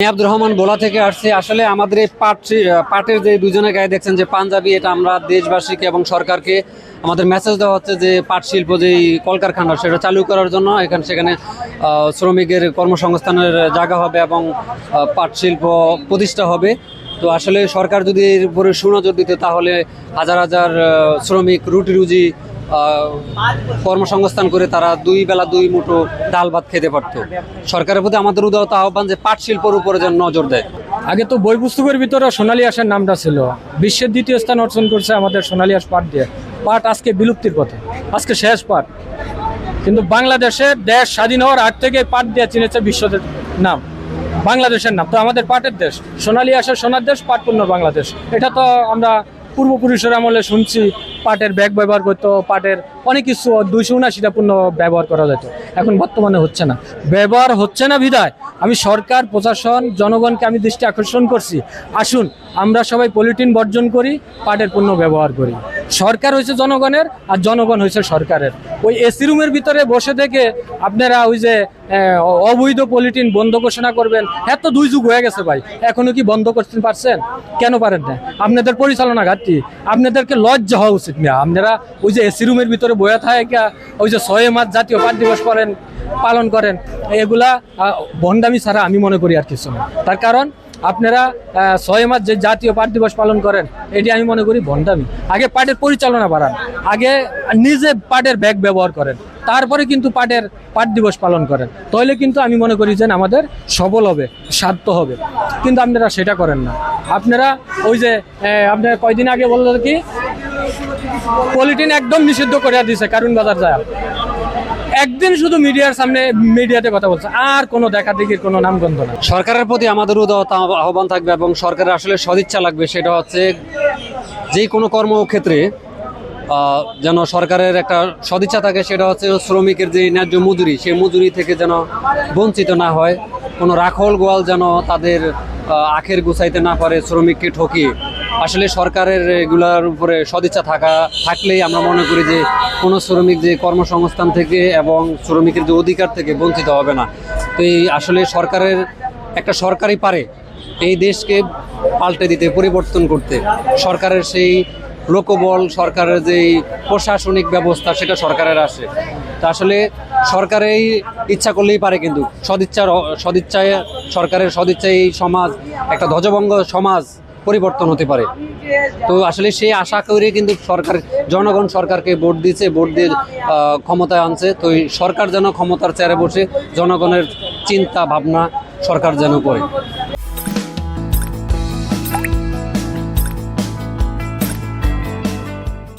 আমি আব্দুর রহমান ভোলা থেকে আসছি। আসলে আমাদের এই পাটের যে দুজনের গায়ে দেখছেন যে পাঞ্জাবি, এটা আমরা দেশবাসীকে এবং সরকারকে আমাদের মেসেজ দেওয়া হচ্ছে যে পাট শিল্প যেই কলকারখানা সেটা চালু করার জন্য সেখানে শ্রমিকের কর্মসংস্থানের জায়গা হবে এবং পাট শিল্প প্রতিষ্ঠা হবে। তো আসলে সরকার যদি এর উপরে সুনজর দিতে তাহলে হাজার হাজার শ্রমিক রুটি রুজি কর্মসংস্থান করে তারা দুই বেলা দুই মুঠো ডাল ভাত খেতে পারত। সরকারের প্রতি আমাদের উদাহরণ আহ্বান যে পাট শিল্পের উপরে যেন নজর দেয়। আগে তো বই পুস্তকের ভিতরে সোনালী আঁশের নামটা ছিল, বিশ্বের দ্বিতীয় স্থান অর্জন করছে আমাদের সোনালী আঁশ পাট দিয়ে। পাট আজকে বিলুপ্তির পথে, আজকে শেষ পাট। কিন্তু বাংলাদেশের দেশ স্বাধীন হওয়ার আগ থেকে পাট দিয়ে চিনেছে বিশ্বের নাম, বাংলাদেশের নাম। তো আমাদের পাটের দেশ, সোনালী আঁশের সোনার দেশ, পাটপূর্ণ বাংলাদেশ। এটা তো আমরা পূর্বপুরুষের আমলে শুনছি, পাটের ব্যাগ ব্যবহার করতো, পাটের অনেক কিছু 279টা পণ্য ব্যবহার করা যেত। এখন বর্তমানে হচ্ছে না, ব্যবহার হচ্ছে না বিধায় আমি সরকার, প্রশাসন, জনগণকে আমি দৃষ্টি আকর্ষণ করছি, আসুন আমরা সবাই পলিথিন বর্জন করি, পাটের পণ্য ব্যবহার করি। সরকার হয়েছে জনগণের আর জনগণ হয়েছে সরকারের। ওই এসি রুমের ভিতরে বসে থেকে আপনারা ওই যে অবৈধ পলিথিন বন্ধ ঘোষণা করবেন, এত দুই যুগ হয়ে গেছে ভাই, এখনো কি বন্ধ করতে পারছেন? কেন পারেন না? আপনাদের পরিচালনা ঘাটতি, আপনাদেরকে লজ্জা হওয়া উচিত না। আপনারা ওই যে এসি রুমের ভিতরে বয়া থাকে, ওই যে 6 মার্চ জাতীয় পাট দিবস পালন করেন, এগুলা ভণ্ডামি ছাড়া আমি মনে করি আর কিছু না। তার কারণ আপনারা 6 মার্চ যে জাতীয় পাট দিবস পালন করেন, এটি আমি মনে করি ভণ্ডামি। আগে পাটের পরিচালনা বাড়ান, আগে নিজে পাটের ব্যাগ ব্যবহার করেন, তারপরে কিন্তু পাট দিবস পালন করেন, তাহলে কিন্তু আমি মনে করি যে আমাদের সবল হবে, সাধ্য হবে। কিন্তু আপনারা সেটা করেন না। আপনারা ওই যে আপনারা কয়দিন আগে বললেন কি পলিথিন একদম নিষিদ্ধ করে দিয়েছে কারণ বাজার যায়, একদিন শুধু মিডিয়ার সামনে মিডিয়াতে কথা বলছে, আর কোনো দেখাদেখির কোনো নামগন্ধ না। সরকারের প্রতি আমাদের উদারতা আহ্বান থাকবে এবং সরকারের আসলে সদিচ্ছা লাগবে। সেটা হচ্ছে যে কোনো কর্মক্ষেত্রে যেন সরকারের একটা সদিচ্ছা থাকে। সেটা হচ্ছে শ্রমিকের যে ন্যায্য মজুরি, সেই মজুরি থেকে যেন বঞ্চিত না হয়। কোনো রাখল গোয়াল যেন তাদের আখের গুছাইতে না পারে শ্রমিককে ঠকিয়ে। আসলে সরকারের এগুলার উপরে সদিচ্ছা থাকলেই আমরা মনে করি যে কোনো শ্রমিক যে কর্মসংস্থান থেকে এবং শ্রমিকের যে অধিকার থেকে বঞ্চিত হবে না। তো এই আসলে একটা সরকারই পারে এই দেশকে পাল্টে দিতে, পরিবর্তন করতে। সরকারের সেই লোকবল, সরকারের যেই প্রশাসনিক ব্যবস্থা, সেটা সরকারের আসে। তা আসলে সরকারেই ইচ্ছা করলেই পারে, কিন্তু সদিচ্ছায় সরকারের সদিচ্ছায় এই সমাজ একটা ধ্বজভঙ্গ সমাজ পরিবর্তন হতে পারে। তো আসলে সেই আশা করে কিন্তু জনগণ সরকারকে ভোট দিয়েছে, ভোট দিয়ে ক্ষমতায় আনছে। তো এই সরকার যেন ক্ষমতার চেয়ারে বসে জনগণের চিন্তা ভাবনা সরকার যেন করে।